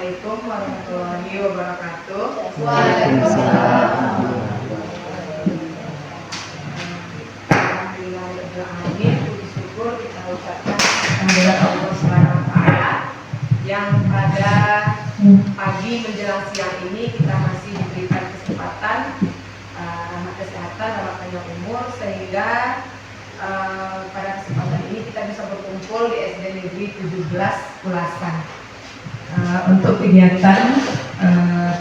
Assalamualaikum warahmatullahi wabarakatuh. Waalaikumsalam. Alhamdulillahirrahmanirrahim. Puji syukur kita ucapkan kepada Allah Subhanahu wa Ta'ala yang pada pagi menjelang siang ini kita masih diberikan kesempatan rahmat kesehatan, rahmat panjang umur, sehingga pada kesempatan ini kita bisa berkumpul di SD Negeri 17 Pulasan untuk kegiatan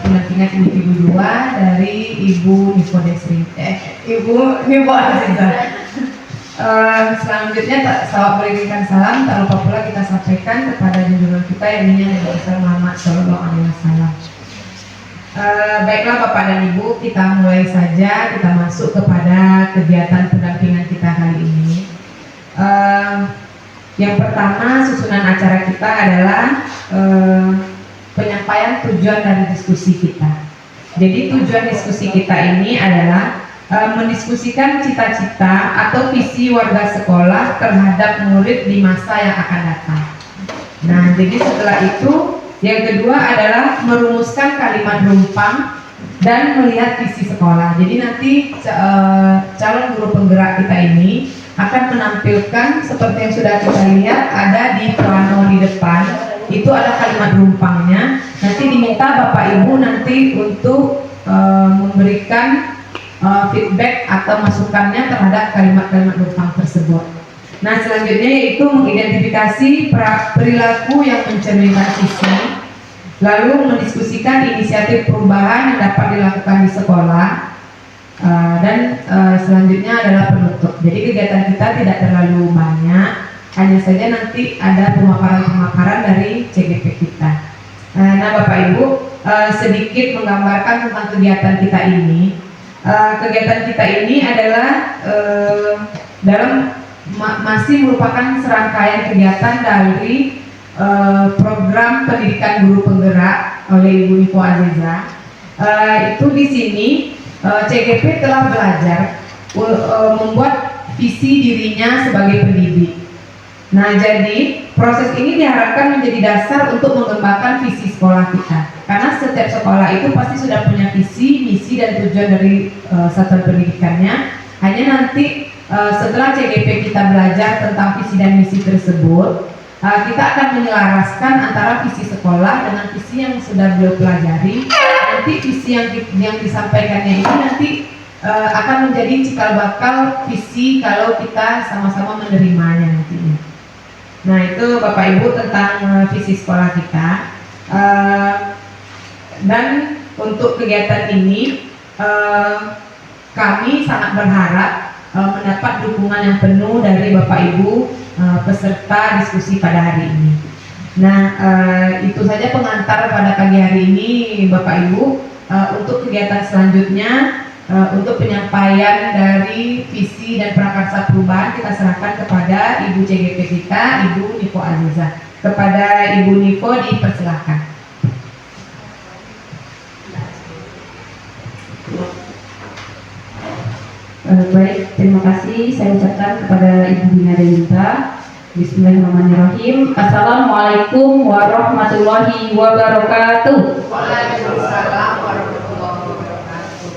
pendampingan individu 2 dari Ibu Nipo Desri, Ibu Nipo Aziza. Selanjutnya saya berikan salam, tak lupa pula kita sampaikan kepada junjungan kita yang ini Nabi besar Muhammad Sallallahu Alaihi Wasallam. Baiklah Bapak dan Ibu, kita mulai saja, kita masuk kepada kegiatan pendampingan kita kali ini. Yang pertama, susunan acara kita adalah penyampaian tujuan dari diskusi kita. Jadi tujuan diskusi kita ini adalah mendiskusikan cita-cita atau visi warga sekolah terhadap murid di masa yang akan datang. Nah, jadi setelah itu yang kedua adalah merumuskan kalimat rumpang dan melihat visi sekolah. Jadi nanti calon guru penggerak kita ini akan menampilkan seperti yang sudah kita lihat ada di plano di depan. Itu ada kalimat rumpangnya. Nanti diminta Bapak Ibu nanti untuk memberikan feedback atau masukannya terhadap kalimat-kalimat rumpang tersebut. Nah, selanjutnya yaitu mengidentifikasi perilaku yang mencerminkan visi, lalu mendiskusikan inisiatif perubahan yang dapat dilakukan di sekolah, dan selanjutnya adalah penutup. Jadi kegiatan kita tidak terlalu banyak, hanya saja nanti ada pemaparan-pemaparan dari CGP kita. Nah, Bapak Ibu, sedikit menggambarkan tentang kegiatan kita ini. Kegiatan kita ini adalah masih merupakan serangkaian kegiatan dari program pendidikan guru penggerak oleh Ibu Nipo Aziza. Itu di sini CGP telah belajar membuat visi dirinya sebagai pendidik. Nah, jadi proses ini diharapkan menjadi dasar untuk mengembangkan visi sekolah kita. Karena setiap sekolah itu pasti sudah punya visi, misi, dan tujuan dari satuan pendidikannya. Hanya nanti setelah CGP kita belajar tentang visi dan misi tersebut, kita akan menyelaraskan antara visi sekolah dengan visi yang sudah beliau pelajari. Nanti visi yang disampaikannya ini nanti akan menjadi cikal bakal visi kalau kita sama-sama menerimanya nantinya. Nah, itu Bapak Ibu tentang visi sekolah kita. Dan untuk kegiatan ini kami sangat berharap mendapat dukungan yang penuh dari Bapak Ibu peserta diskusi pada hari ini. Nah, itu saja pengantar pada pagi hari ini Bapak Ibu. Untuk kegiatan selanjutnya, untuk penyampaian dari visi dan prakarsa perubahan kita serahkan kepada Ibu CGP kita, Ibu Nipo Aziza. Kepada Ibu Nipo dipersilakan. Baik, terima kasih saya ucapkan kepada Ibu Dina Delinta. Bismillahirrahmanirrahim. Assalamualaikum warahmatullahi wabarakatuh. Waalaikumsalam warahmatullahi wabarakatuh.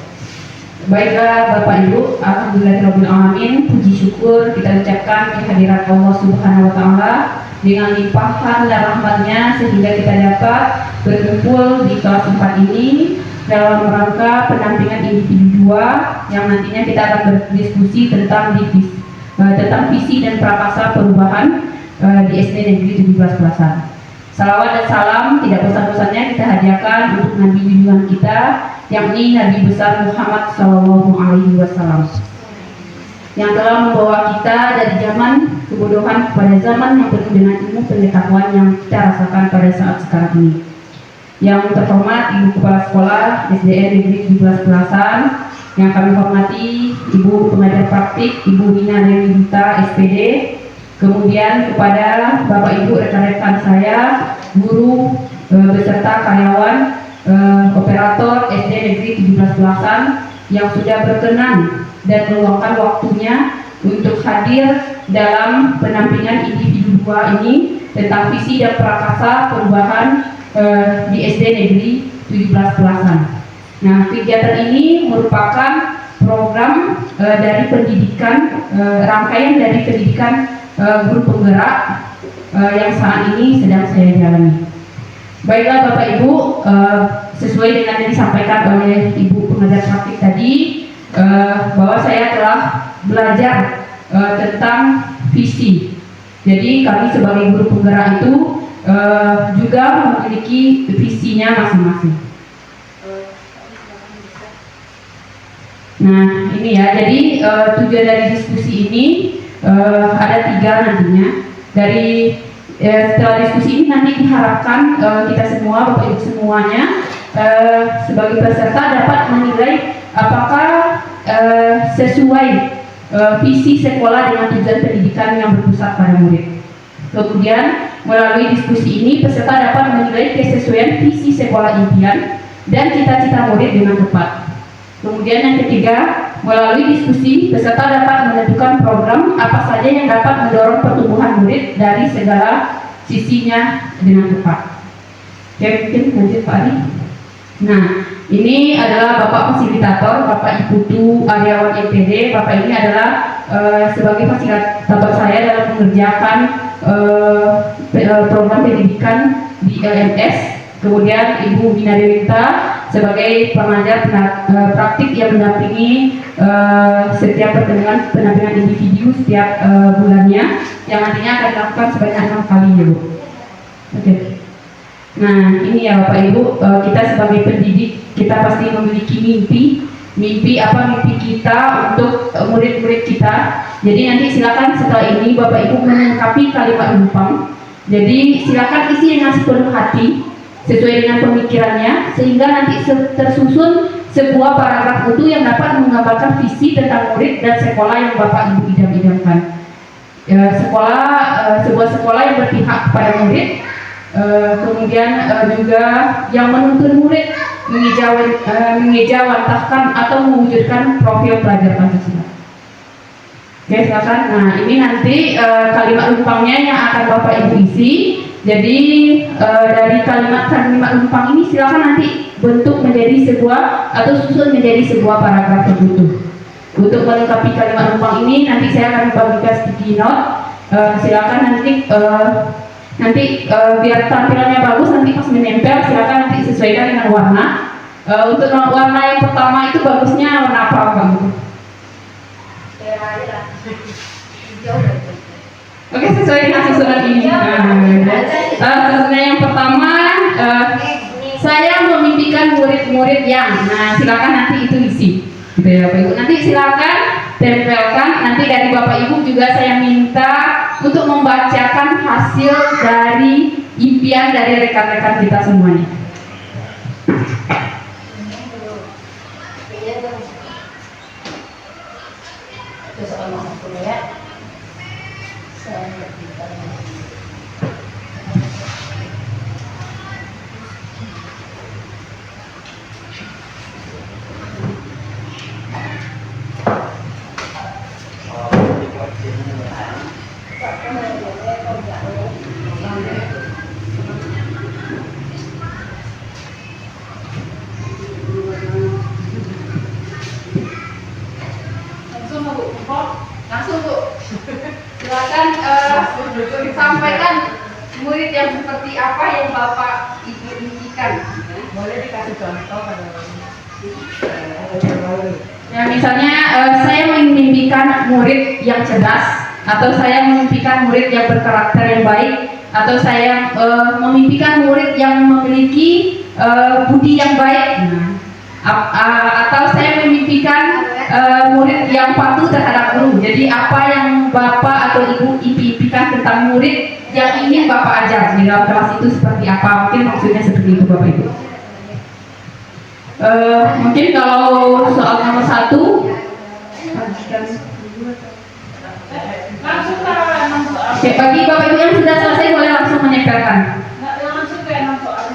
Baiklah Bapak Ibu, alhamdulillahirabbil alamin, puji syukur kita ucapkan kehadirat Allah Subhanahu wa taala dengan limpahan dan rahmatnya sehingga kita dapat berkumpul di kelas 4 ini dalam rangka pendampingan individu 2 yang nantinya kita akan berdiskusi tentang visi dan prakarsa perubahan di SD Negeri 17 Pulasan. Salawat dan salam tidak bosan-bosannya kita hadiahkan untuk Nabi junjungan kita, yakni Nabi besar Muhammad Sallallahu Alaihi Wasallam, yang telah membawa kita dari zaman kebodohan kepada zaman yang penuh dengan ilmu pengetahuan yang kita rasakan pada saat sekarang ini. Yang terhormat Ibu Kepala Sekolah SDN Negeri 17 Pulasan, yang kami hormati Ibu Pengajar Praktik Ibu Nina Dewi Duta SPD, kemudian kepada Bapak Ibu rekan-rekan saya, guru beserta karyawan operator SD Negeri 17 Pulasan yang sudah berkenan dan meluangkan waktunya untuk hadir dalam pendampingan individu 2 ini tentang visi dan prakarsa perubahan di SD Negeri 17 Pelasan. Nah, kegiatan ini merupakan program dari pendidikan, rangkaian dari pendidikan guru penggerak yang saat ini sedang saya jalani. Baiklah Bapak Ibu, sesuai dengan yang disampaikan oleh Ibu pengajar praktik tadi, bahwa saya telah belajar tentang visi. Jadi kami sebagai guru penggerak itu juga memiliki visinya masing-masing. Nah ini ya, jadi tujuan dari diskusi ini ada 3 nantinya. Dari setelah diskusi ini nanti diharapkan kita semua, Bapak Ibu semuanya, sebagai peserta dapat menilai apakah sesuai visi sekolah dengan tujuan pendidikan yang berpusat pada murid. Kemudian melalui diskusi ini peserta dapat menilai kesesuaian visi sekolah impian dan cita-cita murid dengan tepat. Kemudian yang ketiga, melalui diskusi peserta dapat menentukan program apa saja yang dapat mendorong pertumbuhan murid dari segala sisinya dengan tepat. Oke, mungkin lanjut Pak Ari. Nah, ini adalah Bapak Fasilitator, Bapak Iputu Aryawan MPD. Bapak ini adalah sebagai fasilitator saya dalam mengerjakan program pendidikan di LMS. Kemudian Ibu Bina Dewita sebagai pengajar praktik yang mendampingi setiap pendampingan individu setiap bulannya, yang nantinya akan dilakukan sebanyak 6 kali ya Bu. Oke. Nah ini ya Bapak Ibu, kita sebagai pendidik kita pasti memiliki mimpi kita untuk murid-murid kita. Jadi nanti silakan setelah ini Bapak Ibu melengkapi kalimat numpang. Jadi silakan isi dengan sepenuh hati sesuai dengan pemikirannya, sehingga nanti tersusun sebuah paragraf utuh yang dapat menggambarkan visi tentang murid dan sekolah yang Bapak Ibu idam-idamkan. Sebuah sekolah yang berpihak kepada murid, kemudian juga yang menuntun murid mengejawantahkan atau mewujudkan profil pelajar Pancasila. Oke, silakan. Nah, ini nanti kalimat numpangnya yang akan Bapak Ibu isi. Jadi dari kalimat numpang ini silakan nanti bentuk menjadi sebuah atau susun menjadi sebuah paragraf tertutup. Untuk melengkapi kalimat numpang ini nanti saya akan bagikan sticky note. Silakan nanti biar tampilannya bagus, nanti pas menempel silakan nanti sesuaikan dengan warna. Untuk warna yang pertama itu bagusnya warna apa Pak? Oke, sesuai dengan susunan ini. Susunan yang pertama, saya memimpikan murid-murid yang. Nah, silakan nanti itu isi, gitu ya Bapak Ibu. Nanti silakan tempelkan. Nanti dari Bapak Ibu juga saya minta untuk membacakan hasil dari impian dari rekan-rekan kita semuanya. Langsung Bu, silakan sampaikan murid yang seperti apa yang Bapak Ibu impikan. Boleh dikasih contoh pada ya, misalnya saya memimpikan murid yang cerdas, atau saya memimpikan murid yang berkarakter yang baik, atau saya memimpikan murid yang memiliki budi yang baik. Atau saya memimpikan murid yang patuh terhadap guru. Jadi apa yang Bapak atau Ibu impikan tentang murid yang ingin Bapak ajar di dalam kelas itu seperti apa? Mungkin maksudnya seperti itu Bapak Ibu. Mungkin kalau soal nomor 1 Langsung kalau oke, bagi Bapak Ibu yang sudah selesai boleh langsung menempelkan. langsung ke 6 soal.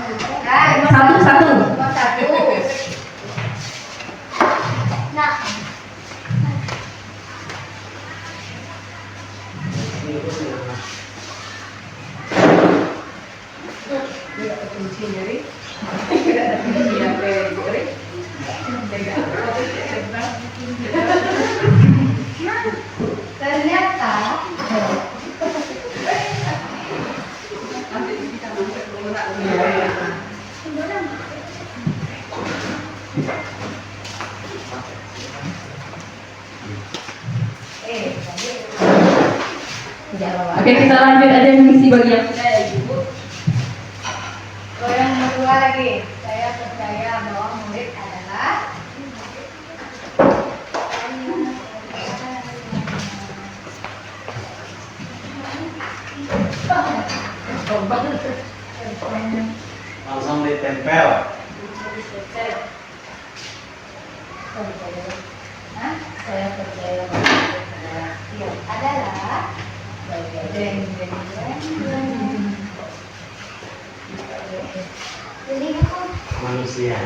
Satu. Tidak kunci dari. Tidak ada kunci apa dari. Ternyata Nanti kita masuk ke murah. tidak bawa. Oke, kita lanjut aja mengisi bagian kita ya Ibu. Kalau yang kedua lagi, saya percaya bahwa murid adalah Langsung ditempel. Hah? Saya percaya bahwa murid adalah Jadi aku Manusia.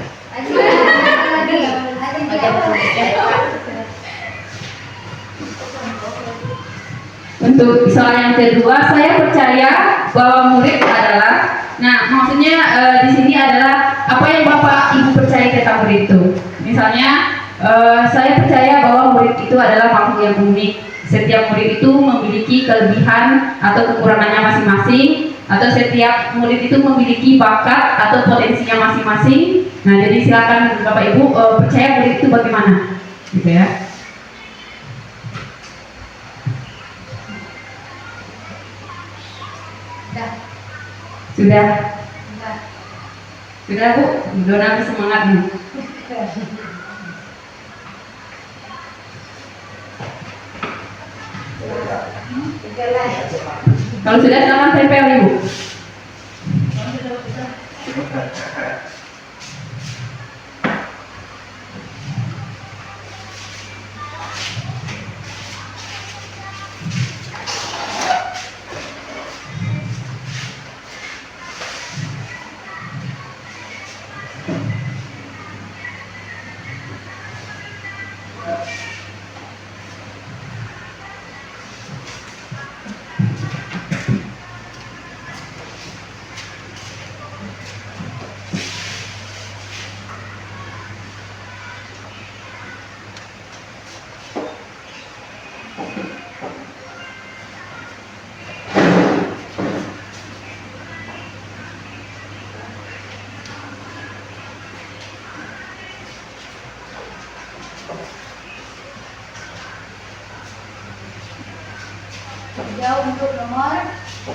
Untuk soal yang kedua, saya percaya bahwa murid adalah, nah maksudnya di sini adalah apa yang Bapak Ibu percaya tentang murid itu. Misalnya, saya percaya bahwa murid itu adalah makhluk yang unik. Setiap murid itu memiliki kelebihan atau kekurangannya masing-masing, atau setiap murid itu memiliki bakat atau potensinya masing-masing. Nah, jadi silakan Bapak Ibu percaya murid itu bagaimana, gitu ya. Sudah, sudah Bu, Dona semangat nih. Kalau sudah silakan tempel Ibu.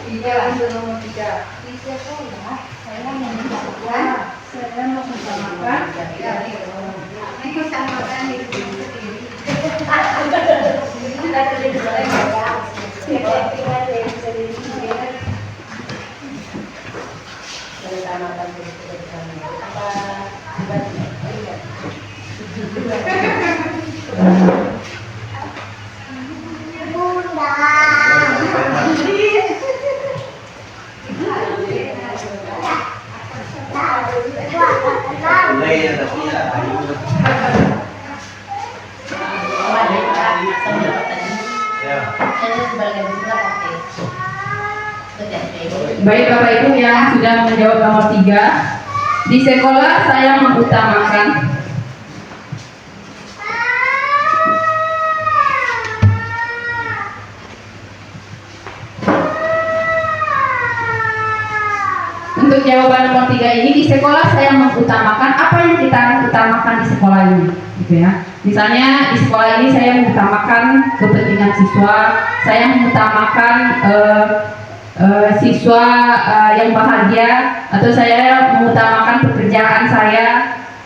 Tiga untuk nomor tiga. Di sekolah saya mengutamakan mengutamakan diri sendiri. Kita tulis boleh ya. Kita diri sendiri. Mengutamakan diri sendiri. Apa? Mulai ya tapi ya. Ya. Baik Bapak Ibu yang sudah menjawab nomor 3. Di sekolah saya mengutamakan Untuk jawaban nomor 3 ini, di sekolah saya mengutamakan apa yang kita utamakan di sekolah ini, gitu ya. Misalnya di sekolah ini saya mengutamakan kepentingan siswa, saya mengutamakan siswa yang bahagia, atau saya mengutamakan pekerjaan saya,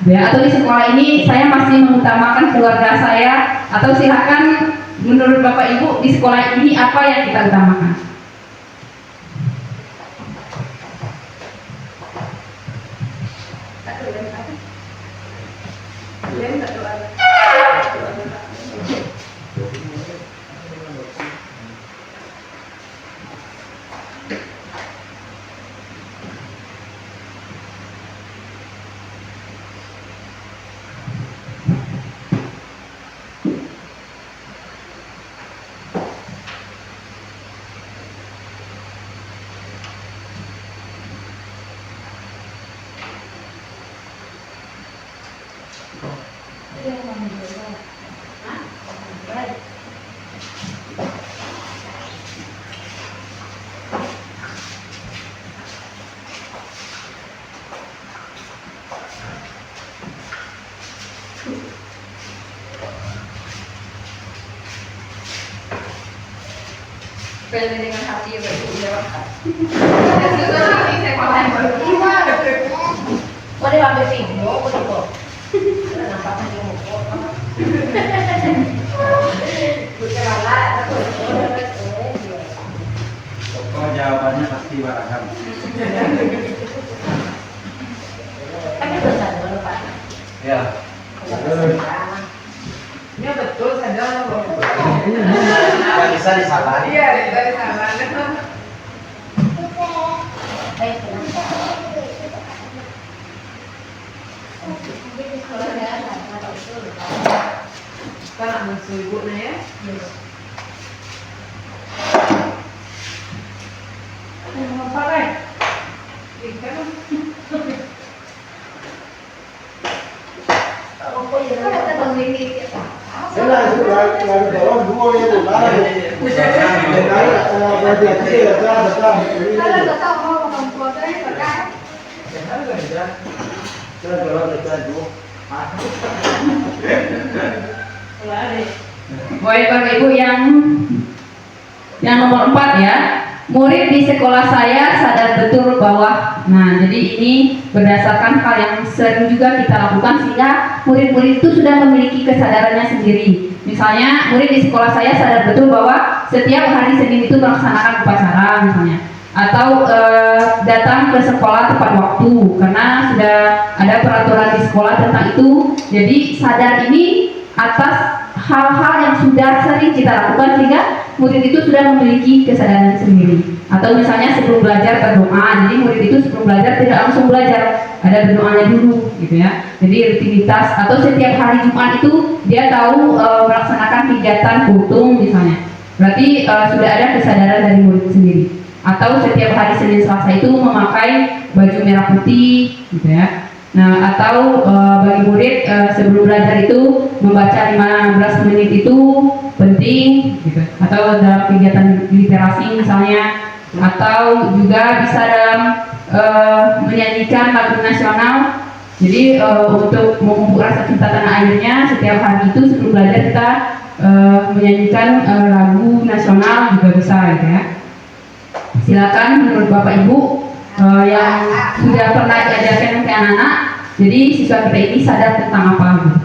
ya. Atau di sekolah ini saya masih mengutamakan keluarga saya, atau silakan menurut Bapak Ibu di sekolah ini apa yang kita utamakan. Pilih dengan hati ya berarti. Boleh ambil video, boleh kok. Nampak kan dia mau bukan malah, aku Pokok jawabannya pasti barangkali. kan pesan dulu Pak. Ya. Ini betul saja. Nggak bisa disalahin. Iya, dari sana. Baik, mungkin di sekolah ya, nggak tahu itu. Kan anak ibu na ya. Apa kan? Kalau kau ya, kita tungguin dikit. Sila itu lagi dorong dua itu Kalau nggak tahu mau ngomong kuota ini kan? Baik Bapak Ibu yang nomor 4 ya. Murid di sekolah saya sadar betul bahwa, nah jadi ini berdasarkan hal yang sering juga kita lakukan sehingga murid-murid itu sudah memiliki kesadarannya sendiri. Misalnya murid di sekolah saya sadar betul bahwa setiap hari Senin itu melaksanakan upacara misalnya, atau datang ke sekolah tepat waktu karena sudah ada peraturan di sekolah tentang itu. Jadi sadar ini atas hal-hal yang sudah sering kita lakukan sehingga murid itu sudah memiliki kesadaran sendiri. Atau misalnya sebelum belajar berdoa, jadi murid itu sebelum belajar tidak langsung belajar, ada berdoanya dulu gitu ya. Jadi rutinitas atau setiap hari Jumat itu dia tahu melaksanakan kegiatan kultum misalnya, berarti sudah ada kesadaran dari murid sendiri. Atau setiap hari Senin Selasa itu memakai baju merah putih gitu ya. Nah, atau bagi murid sebelum belajar itu membaca 15 menit itu penting gitu. Atau dalam kegiatan literasi misalnya, atau juga bisa dalam menyanyikan lagu nasional. Jadi untuk memupuk rasa cinta tanah airnya, setiap hari itu sebelum belajar kita menyanyikan lagu nasional juga bisa gitu ya. Silakan menurut Bapak Ibu yang sudah pernah diajarkan ke anak-anak, jadi siswa kita ini sadar tentang apa gitu.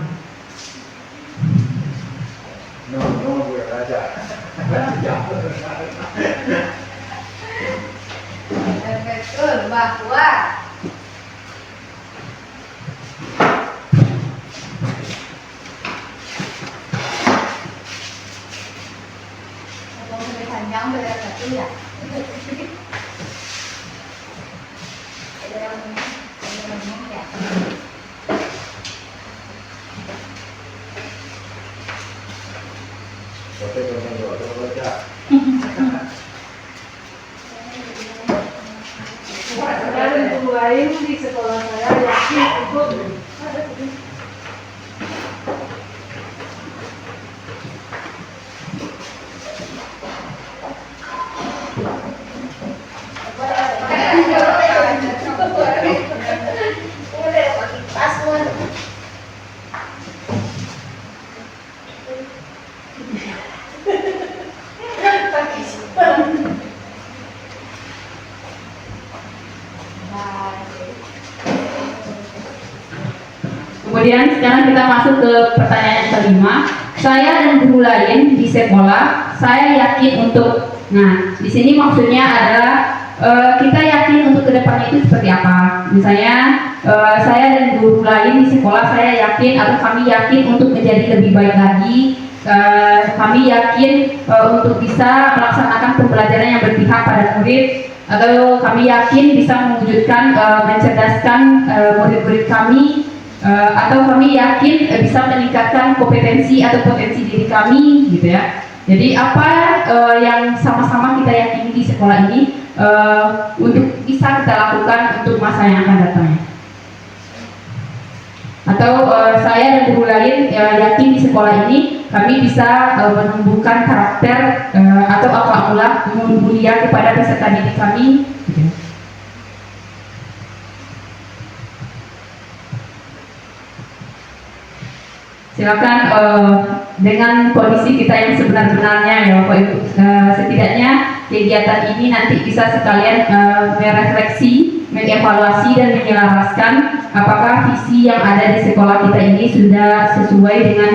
Betul bahwa ngomong panjang benar satu ya. Ada yang ngomong ya. Saya untuk lain di sekolah saya yakin ikut. Kemudian sekarang kita masuk ke pertanyaan yang kelima. Saya dan guru lain di sekolah, saya yakin untuk, nah di sini maksudnya adalah kita yakin untuk kedepannya itu seperti apa. Misalnya saya dan guru lain di sekolah, saya yakin atau kami yakin untuk menjadi lebih baik lagi. Kami yakin untuk bisa melaksanakan pembelajaran yang berpihak pada murid, atau kami yakin bisa mewujudkan mencerdaskan murid-murid kami, atau kami yakin bisa meningkatkan kompetensi atau potensi diri kami gitu ya. Jadi apa yang sama-sama kita yakini di sekolah ini untuk bisa kita lakukan untuk masa yang akan datang. Atau saya dan guru lain yakin di sekolah ini kami bisa menumbuhkan karakter atau akhlak mulia kepada peserta didik kami. Silakan dengan kondisi kita yang sebenar-benarnya ya Bapak Ibu, setidaknya kegiatan ini nanti bisa sekalian merefleksi, mengevaluasi dan menyelaraskan apakah visi yang ada di sekolah kita ini sudah sesuai dengan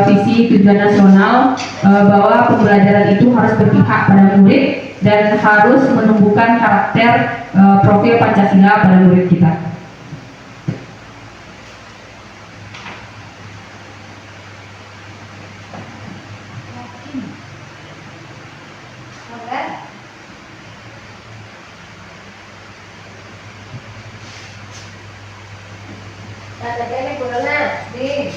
visi tujuan nasional, bahwa pembelajaran itu harus berpihak pada murid dan harus menumbuhkan karakter profil Pancasila pada murid kita. Ada kene corona, di.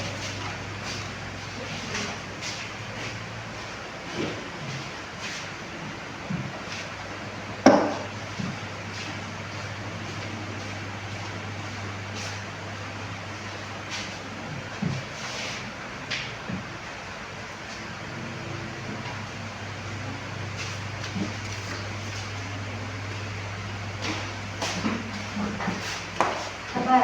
Apa?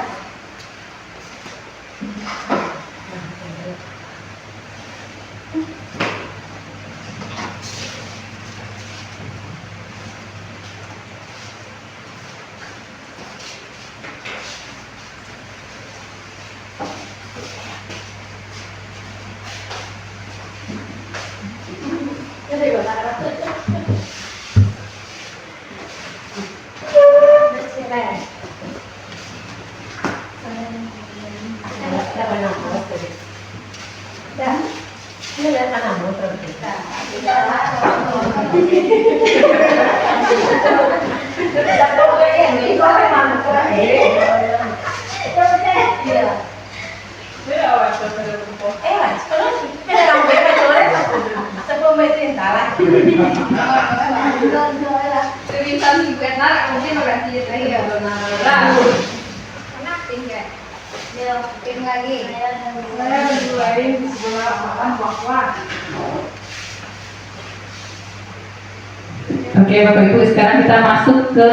Saya menjualin di sebelah makan buah-buah. Oke Bapak Ibu, sekarang kita masuk ke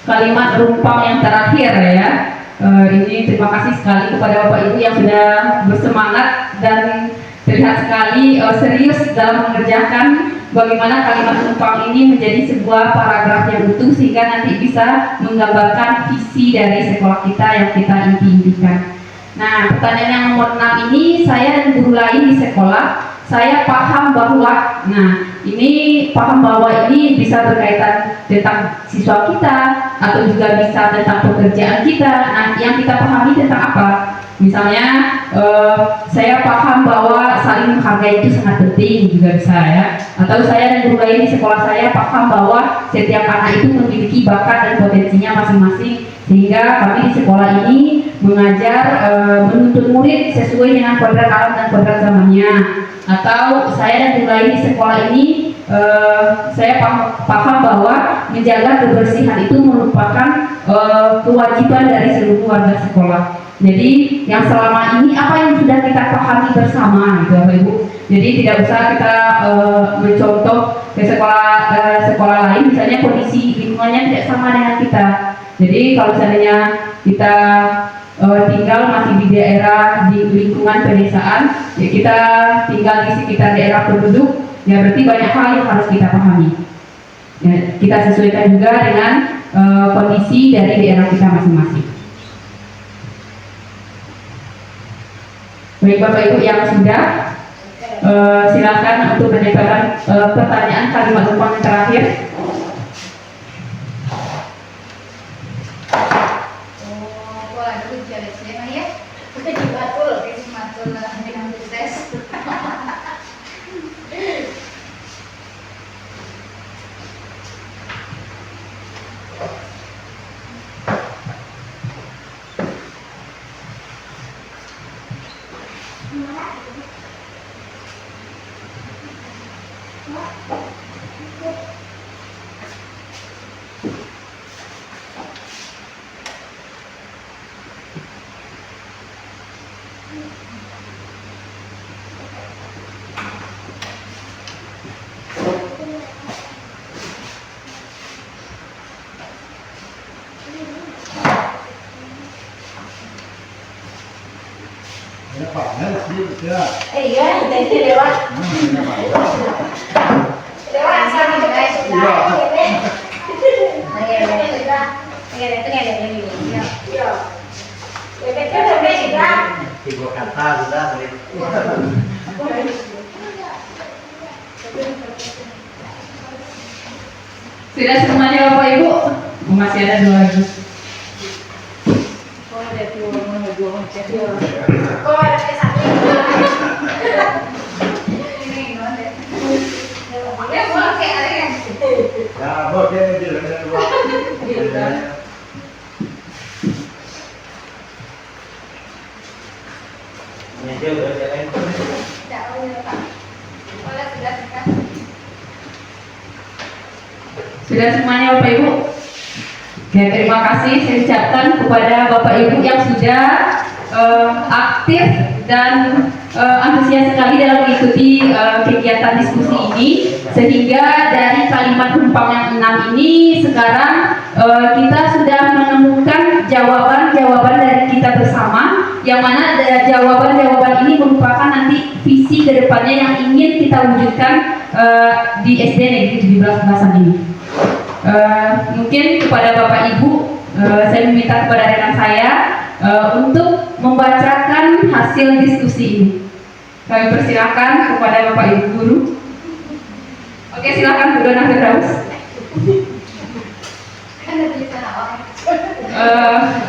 kalimat rumpang yang terakhir ya. Ini terima kasih sekali kepada Bapak Ibu yang sudah bersemangat dan terlihat sekali serius dalam mengerjakan bagaimana kalimat rumpang ini menjadi sebuah paragraf yang utuh sehingga nanti bisa menggambarkan visi dari sekolah kita yang kita impikan. Nah, pertanyaan yang nomor 6 ini, saya dan guru lain di sekolah, saya paham bahwa, ini bisa berkaitan tentang siswa kita atau juga bisa tentang pekerjaan kita. Nah, yang kita pahami tentang apa? Misalnya, saya paham bahwa saling menghargai itu sangat penting juga bisa ya. Atau saya dan guru lain di sekolah saya paham bahwa setiap anak itu memiliki bakat dan potensinya masing-masing, sehingga kami di sekolah ini mengajar menuntut murid sesuai dengan kodrat alam dan kodrat zamannya. Atau saya dan guru lain di sekolah ini saya paham bahwa menjaga kebersihan itu merupakan kewajiban dari seluruh warga sekolah. Jadi yang selama ini apa yang sudah kita pahami bersama gitu Bapak Ibu. Jadi tidak usah kita mencontoh ke sekolah lain, misalnya kondisi lingkungannya tidak sama dengan kita. Jadi kalau seandainya kita tinggal masih di daerah di lingkungan pedesaan, ya kita tinggal di sekitar daerah penduduk, ya berarti banyak hal yang harus kita pahami. Ya, kita sesuaikan juga dengan kondisi dari daerah kita masing-masing. Baik Bapak Ibu yang sudah, silakan untuk menyampaikan pertanyaan kalimat rumpang yang terakhir. Iya, jadi lewat. Lewat sama guys sudah. Tiga kata sudah boleh. Sudah semuanya Bapak Ibu? Masih ada 2 lagi. Kok ada satu? Ini nonton. Ya, boleh kayak ada yang. Ya, boleh dia. Meja udah jalan. Tidak boleh Pak. Boleh sudah. Sudah semuanya Bapak Ibu? Oke, terima kasih saya ucapkan kepada Bapak Ibu yang sudah aktif dan antusias sekali dalam mengikuti kegiatan diskusi ini, sehingga dari kalimat rumpang yang 6 ini sekarang kita sudah menemukan jawaban-jawaban dari kita bersama, yang mana jawaban-jawaban ini merupakan nanti visi kedepannya yang ingin kita wujudkan di SD Negeri 17 Belasan ini. Mungkin kepada Bapak Ibu, saya meminta kepada rekan saya untuk membacakan hasil diskusi ini. Kami persilakan kepada Bapak Ibu guru. Oke, silakan Bu Dona Firdaus.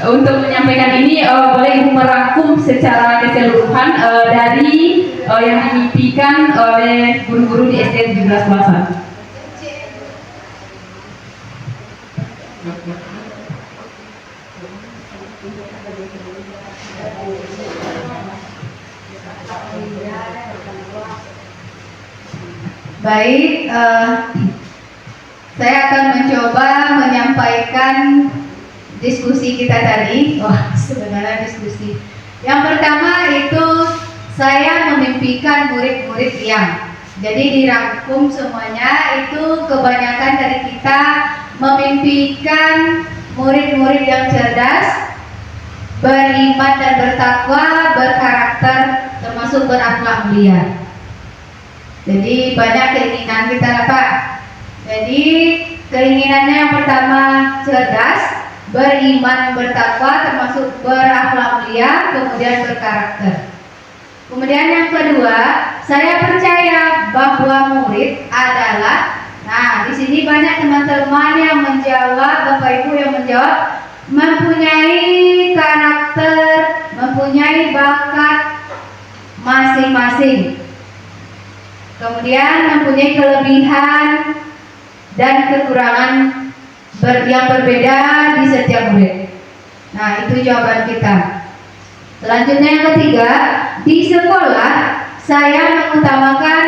Untuk menyampaikan ini boleh Ibu merangkum secara keseluruhan dari yang dimimpikan oleh guru-guru di SD 17 Belasan. Baik, saya akan mencoba menyampaikan diskusi kita tadi. Wah, sebenarnya diskusi. Yang pertama itu saya memimpikan murid-murid yang. Jadi dirangkum semuanya itu kebanyakan dari kita memimpikan murid-murid yang cerdas, beriman dan bertakwa, berkarakter, termasuk berakhlak mulia. Jadi banyak keinginan kita Pak. Jadi keinginannya yang pertama cerdas, beriman, bertakwa, termasuk berakhlak mulia, kemudian berkarakter. Kemudian yang kedua, saya percaya bahwa murid adalah, nah di sini banyak teman-teman yang menjawab, Bapak Ibu yang menjawab, mempunyai karakter, mempunyai bakat masing-masing. Kemudian mempunyai kelebihan dan kekurangan yang berbeda di setiap murid. Nah, itu jawaban kita. Selanjutnya yang ketiga, di sekolah saya mengutamakan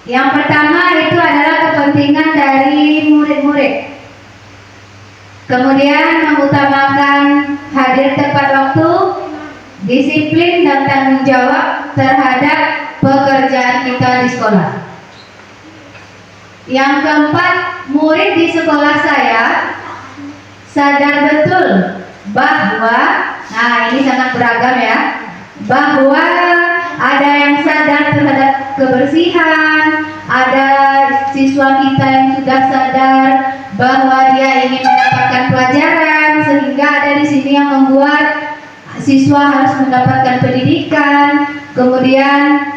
yang pertama itu adalah kepentingan dari murid-murid. Kemudian mengutamakan hadir tepat waktu, disiplin dan tanggung jawab terhadap pekerjaan kita di sekolah. Yang keempat, murid di sekolah saya sadar betul bahwa, nah ini sangat beragam ya, bahwa ada yang sadar terhadap kebersihan, ada siswa kita yang sudah sadar bahwa dia ingin mendapatkan pelajaran, sehingga ada di sini yang membuat siswa harus mendapatkan pendidikan, kemudian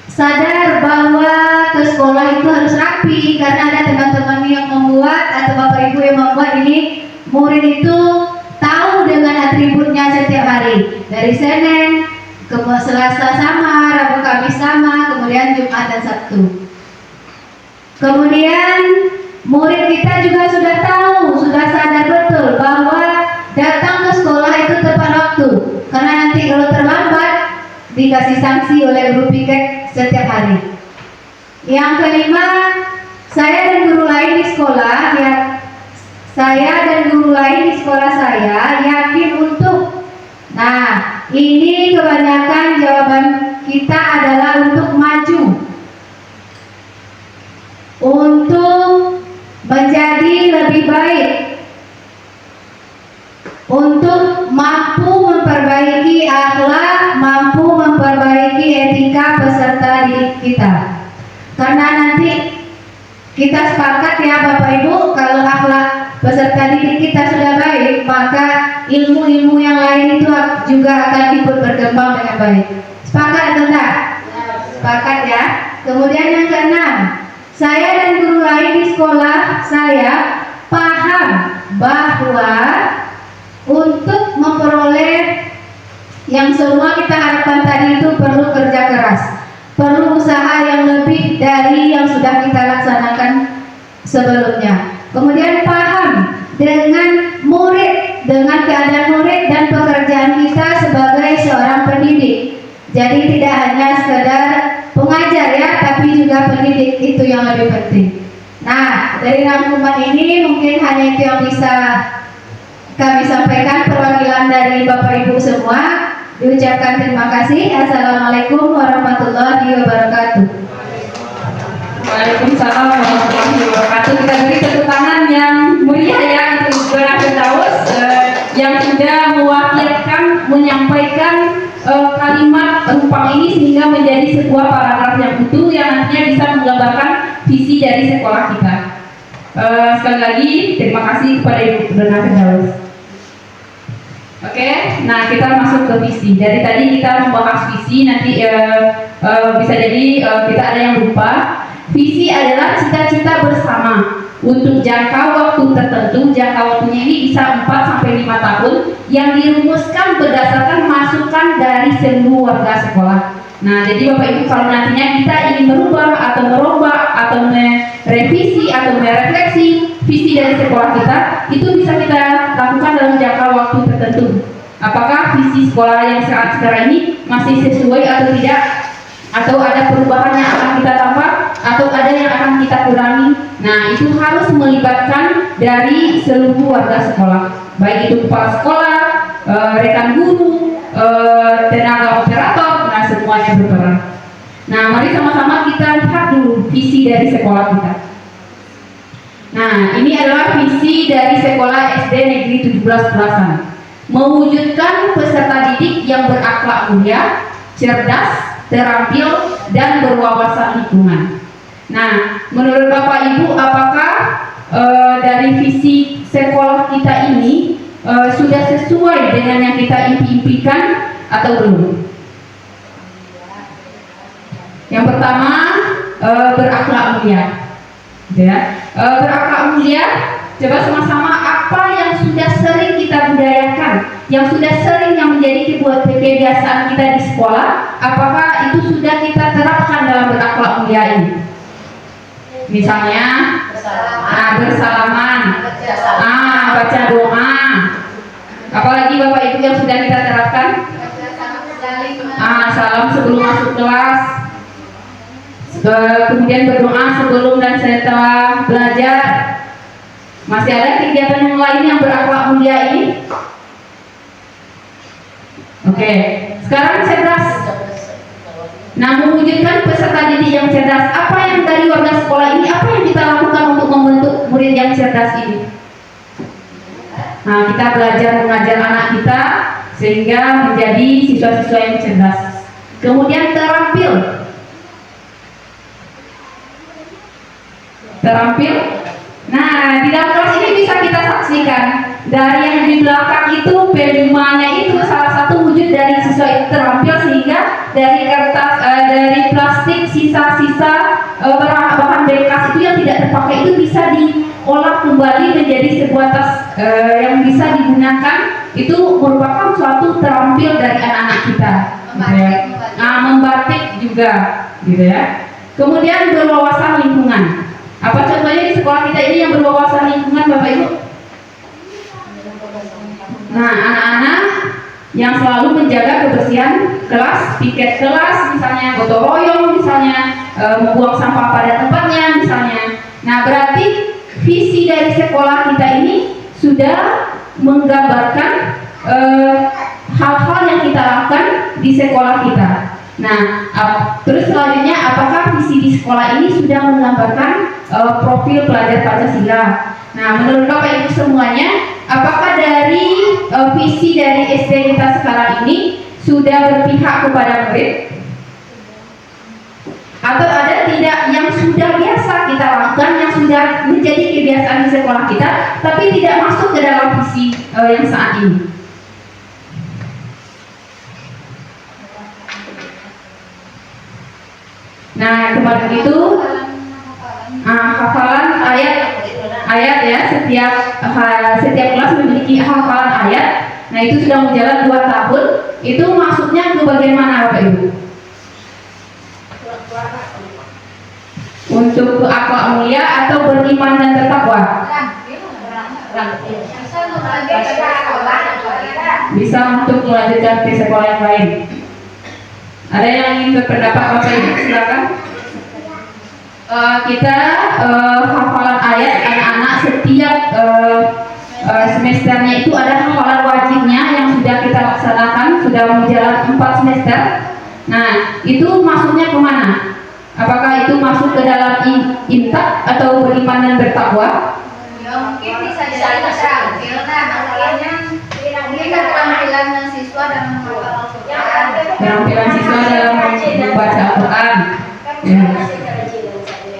sadar bahwa ke sekolah itu harus rapi, karena ada teman-teman yang membuat atau Bapak Ibu yang membuat ini murid itu tahu dengan atributnya setiap hari, dari Senin ke Selasa sama, Rabu Kamis sama, kemudian Jumat dan Sabtu. Kemudian murid kita juga sudah tahu, sudah sadar betul bahwa datang ke sekolah itu tepat waktu, karena nanti kalau terlambat dikasih sanksi oleh guru piket setiap hari. Yang kelima, saya dan guru lain di sekolah saya yakin untuk, nah ini kebanyakan jawaban kita adalah untuk maju, untuk menjadi lebih baik, untuk mampu memperbaiki akhlak Kita sepakat ya Bapak Ibu, kalau akhlak peserta didik kita sudah baik, maka ilmu-ilmu yang lain itu juga akan ikut berkembang dengan baik. Sepakat atau enggak? Sepakat ya. Kemudian yang keenam, saya dan guru lain di sekolah saya paham bahwa untuk memperoleh yang semua kita harapkan tadi itu perlu kerja keras, perlu usaha yang lebih dari yang sudah kita laksanakan sebelumnya. Kemudian paham dengan murid, dengan keadaan murid dan pekerjaan kita sebagai seorang pendidik. Jadi tidak hanya sekedar pengajar ya, tapi juga pendidik, itu yang lebih penting. Nah, dari rangkuman ini mungkin hanya itu yang bisa kami sampaikan perwakilan dari Bapak Ibu semua. Diucapkan terima kasih. Assalamualaikum warahmatullahi wabarakatuh. Waalaikumsalam warahmatullahi wabarakatuh. Kita beri tepuk tangan yang mulia ya untuk Ibu Firdaus yang sudah mewakilkan, menyampaikan kalimat rumpang ini sehingga menjadi sebuah paragraf yang utuh yang nantinya bisa menggambarkan visi dari sekolah kita. Sekali lagi terima kasih kepada Ibu Firdaus. Oke, nah kita masuk ke visi. Dari tadi kita membahas visi, nanti bisa jadi kita ada yang lupa. Visi adalah cita-cita bersama untuk jangka waktu tertentu. Jangka waktunya ini bisa 4-5 tahun yang dirumuskan berdasarkan masukan dari seluruh warga sekolah. Nah, jadi Bapak Ibu kalau nantinya kita ingin merubah atau merombak atau merevisi atau merefleksi visi dari sekolah kita, itu bisa kita lakukan dalam jangka waktu tertentu. Apakah visi sekolah yang saat sekarang ini masih sesuai atau tidak, atau ada perubahan yang akan kita tambah, atau ada yang akan kita kurangi. Nah, itu harus melibatkan dari seluruh warga sekolah, baik itu kepala sekolah, rekan guru, tenaga operator, nah semuanya berperan. Nah, mari sama-sama kita lihat dulu visi dari sekolah kita. Nah, ini adalah visi dari sekolah SD Negeri 17 Pelasan. Mewujudkan peserta didik yang berakhlak mulia, cerdas, terampil, dan berwawasan lingkungan. Nah, menurut Bapak Ibu, apakah dari visi sekolah kita ini sudah sesuai dengan yang kita impikan atau belum? Yang pertama, berakhlak mulia. Berakhlak mulia, coba sama-sama apa yang sudah sering kita budayakan, yang sudah sering yang menjadi kebiasaan kita di sekolah, apakah itu sudah kita terapkan dalam berakhlak mulia ini? Misalnya bersalaman, baca doa. Apalagi Bapak Ibu yang sudah kita terapkan? Salam sebelum masuk kelas. Kemudian berdoa sebelum dan setelah belajar. Masih ada kegiatan yang lain yang berakhlak mulia ini? Oke, sekarang cerdas. Nah, mewujudkan peserta didik yang cerdas, apa yang dari warga sekolah ini, apa yang kita lakukan untuk membentuk murid yang cerdas ini? Nah, kita belajar mengajar anak kita sehingga menjadi siswa-siswa yang cerdas. Kemudian terampil. Nah, di dalam kelas ini bisa kita saksikan dari yang di belakang itu P5-nya itu salah satu wujud dari siswa itu terampil, sehingga dari kertas, dari plastik, sisa-sisa bahan bekas itu yang tidak terpakai itu bisa diolah kembali menjadi sebuah tas yang bisa digunakan. Itu merupakan suatu terampil dari anak-anak kita. Membatik juga, gitu ya. Kemudian berwawasan lingkungan. Apa contohnya di sekolah kita ini yang berwawasan lingkungan, Bapak Ibu? Nah, anak-anak yang selalu menjaga kebersihan kelas, piket kelas, misalnya gotong royong, misalnya membuang sampah pada tempatnya, misalnya. Nah, berarti visi dari sekolah kita ini sudah menggambarkan hal-hal yang kita lakukan di sekolah kita. Nah, terus selanjutnya, apakah visi di sekolah ini sudah menggambarkan profil pelajar Pancasila? Nah, menurut Bapak Ibu semuanya, apakah dari visi dari SD kita sekarang ini sudah berpihak kepada murid? atau ada tidak yang sudah biasa kita lakukan, yang sudah menjadi kebiasaan di sekolah kita, tapi tidak masuk ke dalam visi yang saat ini. Nah, kemarin itu hafalan ayat ya, setiap kelas memiliki hafalan ayat. Nah, itu sudah berjalan 2 tahun. Itu maksudnya ke bagian mana Bapak Ibu? Untuk ke akhlak mulia atau beriman dan bertakwa? Bisa untuk melanjutkan ke sekolah yang lain. Ada yang ingin berpendapat Bapak Ibu? Silakan. Kita hafalan ayat anak-anak setiap semesternya itu ada hafalan wajibnya yang sudah kita laksanakan, sudah berjalan 4 semester. Nah, itu masuknya kemana? Apakah itu masuk ke dalam intak atau beriman dan bertakwa? Ya mungkin bisa jadi terampil. Nah, masalahnya ini keterampilan siswa dalam menghafal Al-Quran. Keterampilan siswa dalam membaca Al-Quran. Ya.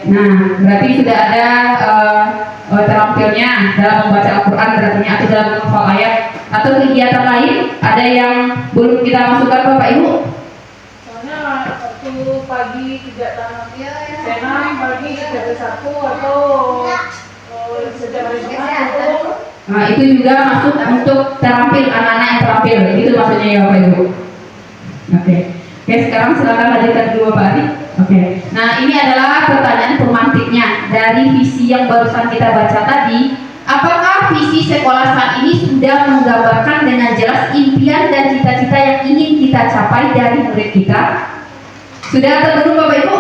Nah, berarti sudah ada terampilnya dalam membaca Al-Quran, berarti atau dalam menghafal ayat, atau kegiatan lain ada yang belum kita masukkan Bapak Ibu? Soalnya waktu pagi tidak senam, pagi tidak satu atau sejak hari Jumat itu. Nah, itu juga masuk untuk terampil, anak-anak yang terampil, itu maksudnya ya Bapak Ibu. Oke, sekarang silakan lanjutkan dulu Pak Ari. Oke, nah ini adalah pertanyaan pemantiknya dari visi yang barusan kita baca tadi. Apakah visi sekolah saat ini sudah menggambarkan dengan jelas impian dan cita-cita yang ingin kita capai dari murid kita? Sudah atau belum Bapak Ibu?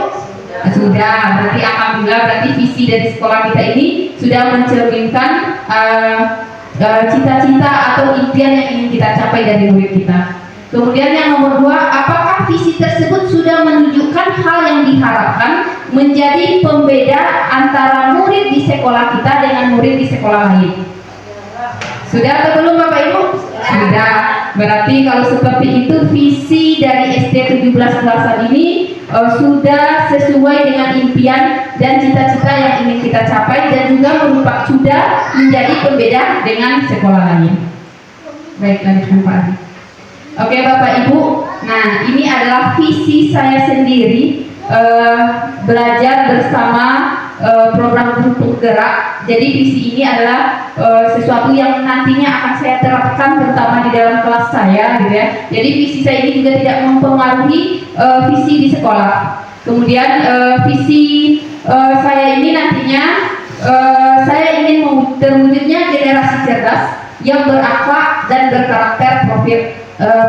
Sudah, berarti alhamdulillah, berarti visi dari sekolah kita ini sudah mencerminkan cita-cita atau impian yang ingin kita capai dari murid kita. Kemudian yang nomor 2, apakah visi tersebut sudah menunjukkan hal yang diharapkan menjadi pembeda antara murid di sekolah kita dengan murid di sekolah lain? Sudah atau belum Bapak Ibu? Sudah. Berarti kalau seperti itu visi dari SD 17 kelasan ini sudah sesuai dengan impian dan cita-cita yang ingin kita capai dan juga merupakan sudah menjadi pembeda dengan sekolah lain. Baik, lanjutkan Pak Adi. Oke Bapak Ibu, nah ini adalah visi saya sendiri belajar bersama program guru penggerak. Jadi visi ini adalah sesuatu yang nantinya akan saya terapkan terutama di dalam kelas saya, gitu ya. Jadi visi saya ini juga tidak mempengaruhi visi di sekolah. Kemudian visi saya ini nantinya saya ingin terwujudnya generasi cerdas yang berakhlak dan berkarakter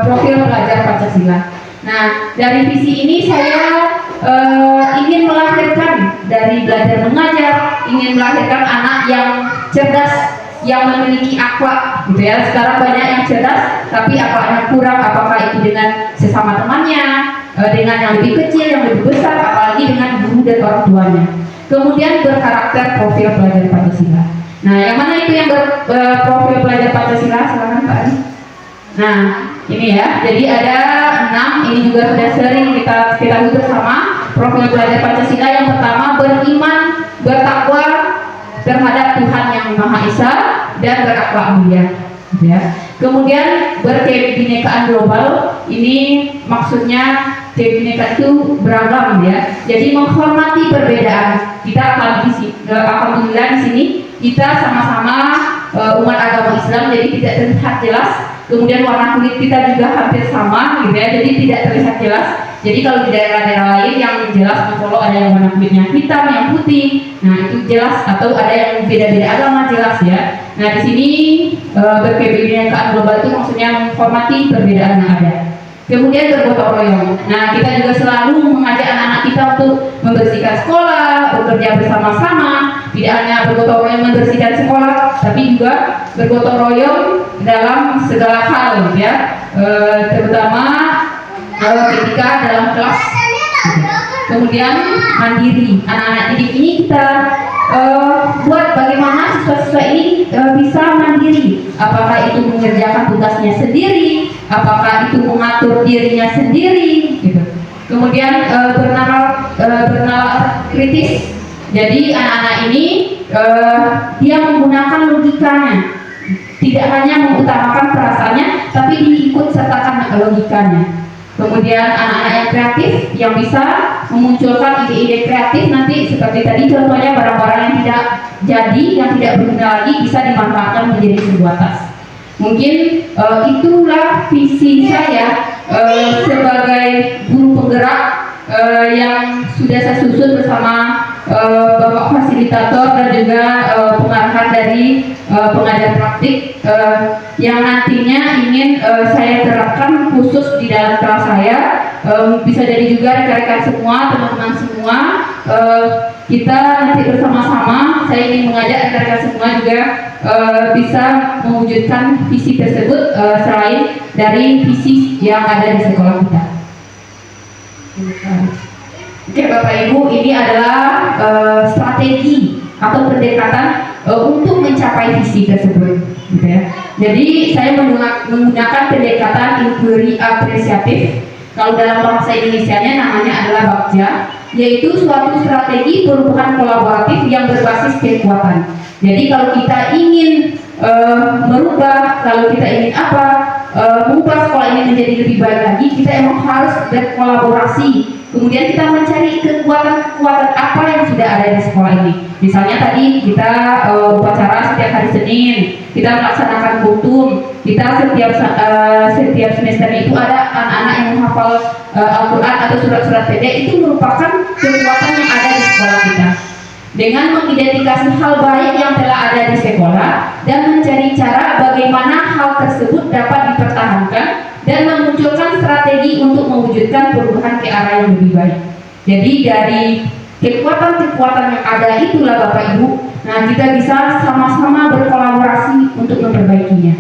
profil pelajar Pancasila. Nah, dari visi ini saya ingin melahirkan dari belajar mengajar, ingin melahirkan anak yang cerdas, yang memiliki akhlak, gitu ya. Sekarang banyak yang cerdas, tapi akhlaknya kurang. Apakah itu dengan sesama temannya, dengan yang lebih kecil, yang lebih besar, apalagi dengan guru dan orang tuanya. Kemudian berkarakter profil pelajar Pancasila. Nah, yang mana itu yang berprofil pelajar Pancasila? Silakan Pak Adi. Nah, ini ya. Jadi ada 6. Ini juga sudah sering kita ketahui bersama. Profil pelajar Pancasila yang pertama beriman, bertakwa terhadap Tuhan yang Maha Esa dan berakhlak mulia. Ya. Kemudian berkebinekaan global. Ini maksudnya kebinekaan itu beragam ya. Jadi menghormati perbedaan. Kita alhamdulillah di sini kita sama-sama umat agama Islam, jadi tidak terlihat jelas. Kemudian warna kulit kita juga hampir sama, gitu ya. Jadi tidak terlihat jelas. Jadi kalau di daerah-daerah lain yang jelas, kalau ada yang warna kulitnya hitam, yang putih, nah itu jelas. Atau ada yang beda-beda agama, jelas ya. Nah di sini berkebinekaan global itu maksudnya menghormati perbedaan yang ada. Kemudian bergotong royong. Nah kita juga selalu mengajak anak-anak kita untuk membersihkan sekolah, bekerja bersama-sama. Tidak hanya bergotong royong membersihkan sekolah, tapi juga bergotong royong dalam segala hal, ya. Terutama ketika dalam kelas. Kemudian mandiri. Anak-anak didik ini kita buat bagaimana siswa-siswa ini bisa mandiri. Apakah itu mengerjakan tugasnya sendiri, apakah itu mengatur dirinya sendiri, gitu. Kemudian bernalar bernalar kritis. Jadi anak-anak ini dia menggunakan logikanya, tidak hanya mengutamakan perasaannya, tapi diikut sertakan logikanya. Kemudian anak-anak yang kreatif yang bisa memunculkan ide-ide kreatif nanti seperti tadi contohnya barang-barang yang tidak jadi, yang tidak berguna lagi bisa dimanfaatkan menjadi sebuah tas. Mungkin itulah visi saya sebagai guru penggerak yang sudah saya susun bersama Bapak Fasilitator dan juga pengarahan dari pengajar praktik yang nantinya ingin saya terapkan khusus di dalam kelas saya. Bisa jadi juga rekan-rekan semua, teman-teman semua, kita nanti bersama-sama, saya ingin mengajak rekan-rekan semua juga bisa mewujudkan visi tersebut selain dari visi yang ada di sekolah kita. Oke Bapak Ibu, ini adalah strategi atau pendekatan untuk mencapai visi tersebut, gitu ya. Jadi saya menggunakan pendekatan inquiry apresiatif. Kalau dalam bahasa Indonesianya namanya adalah BAKJA, yaitu suatu strategi perubahan kolaboratif yang berbasis kekuatan. Jadi kalau kita ingin merubah, kalau kita ingin mengubah sekolah ini menjadi lebih baik lagi, kita emang harus berkolaborasi. Kemudian kita mencari kekuatan-kekuatan apa yang sudah ada di sekolah ini. Misalnya tadi kita upacara setiap hari Senin, kita melaksanakan kultum, kita setiap semester itu ada anak-anak yang menghafal Al-Quran atau surat-surat pendek, itu merupakan kekuatan yang ada di sekolah kita. Dengan mengidentifikasi hal baik yang telah ada di sekolah dan mencari cara bagaimana hal tersebut dapat dipertahankan dan memunculkan strategi untuk mewujudkan perubahan ke arah yang lebih baik. Jadi dari kekuatan-kekuatan yang ada itulah Bapak Ibu, nah kita bisa sama-sama berkolaborasi untuk memperbaikinya.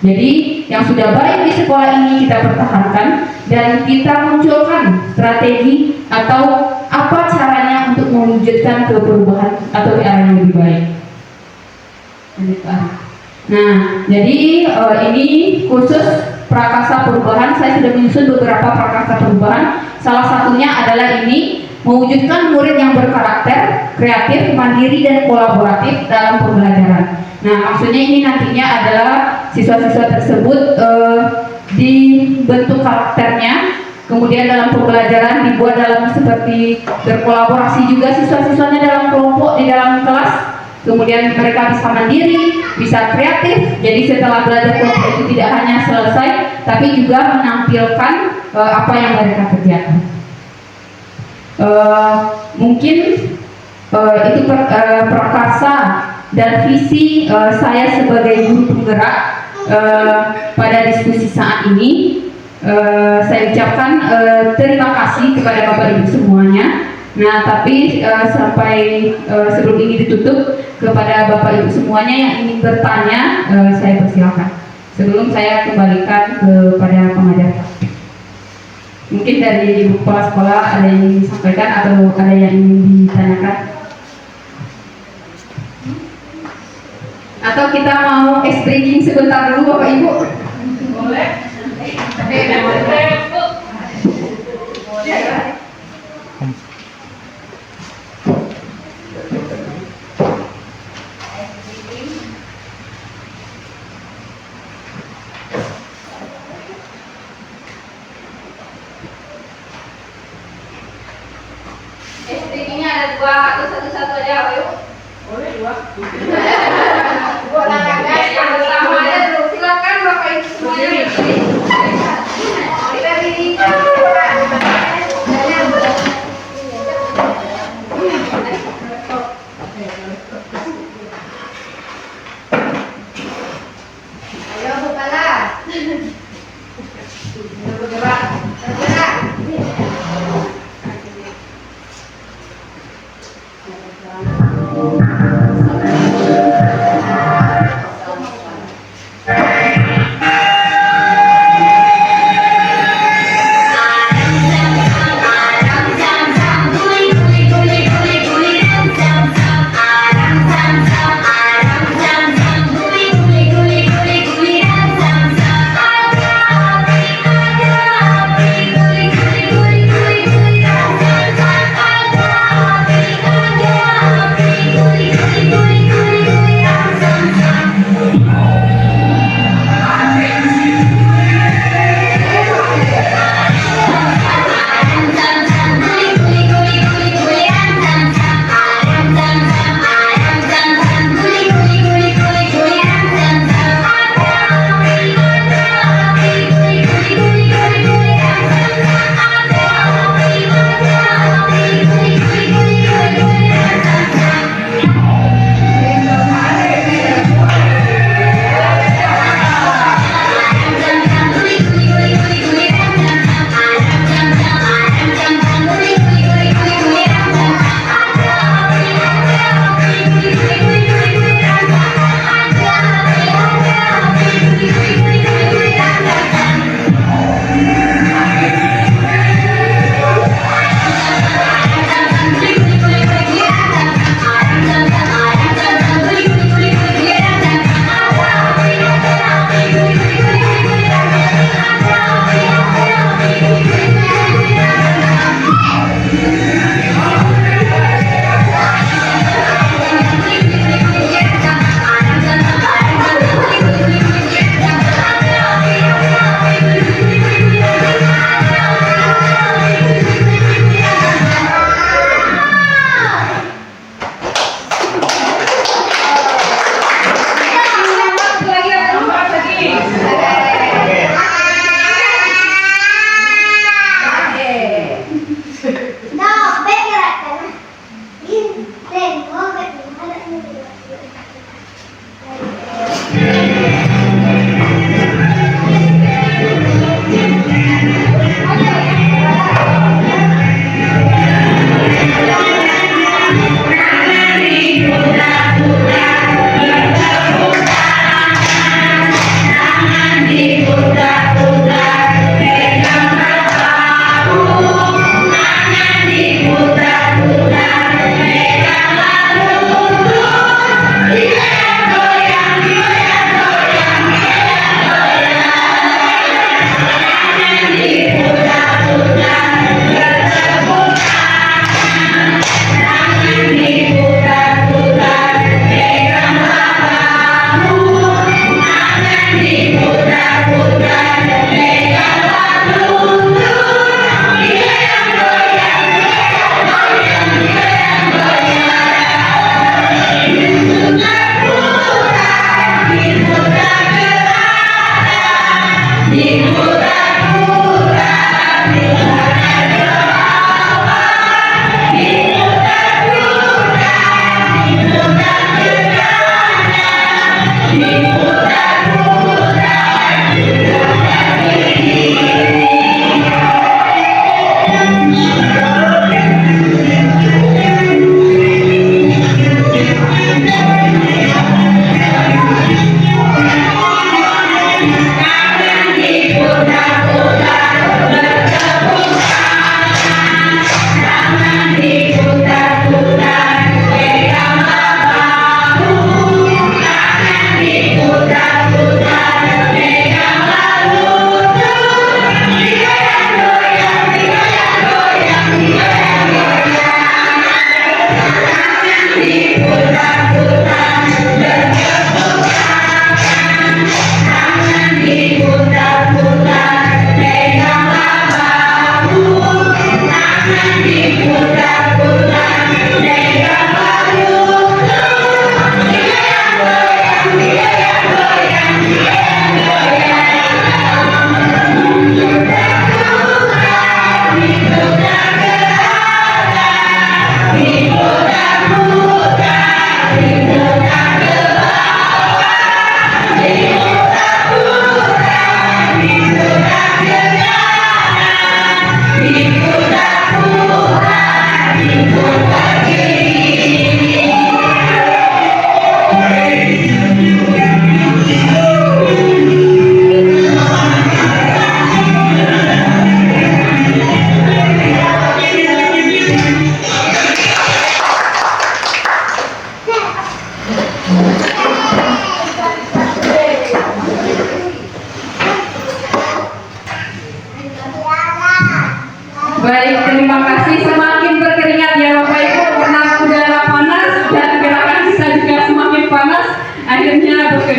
Jadi yang sudah baik di sekolah ini kita pertahankan dan kita munculkan strategi atau apa caranya untuk mewujudkan perubahan atau ke arah yang lebih baik. Nah, jadi ini khusus prakasa perubahan. Saya sudah menyusun beberapa prakasa perubahan. Salah satunya adalah ini, mewujudkan murid yang berkarakter, kreatif, mandiri, dan kolaboratif dalam pembelajaran. Nah, maksudnya ini nantinya adalah siswa-siswa tersebut dibentuk karakternya, kemudian dalam pembelajaran dibuat dalam seperti berkolaborasi juga siswa-siswanya dalam kelompok di dalam kelas. Kemudian mereka bisa mandiri, bisa kreatif. Jadi setelah belajar kelompok itu tidak hanya selesai, tapi juga menampilkan apa yang mereka kerjakan. Mungkin itu prakasa dan visi saya sebagai guru penggerak pada diskusi saat ini. Saya ucapkan terima kasih kepada Bapak Ibu semuanya. Nah, tapi sampai sebelum ini ditutup, kepada Bapak Ibu semuanya yang ingin bertanya, saya persilakan. Sebelum saya kembalikan kepada pengajar. Mungkin dari Ibu Kepala Sekolah ada yang ingin disampaikan atau ada yang ingin ditanyakan? Atau kita mau ice breaking sebentar dulu Bapak Ibu? Boleh. Speakingnya ada dua atau satu-satu aja, ayo. Boleh dua. Boleh guys, yang pertama aja dulu. Silakan Bapak Ibu semuanya. Kita berdiri. Ayo bukalah. Bergerak. Bergerak.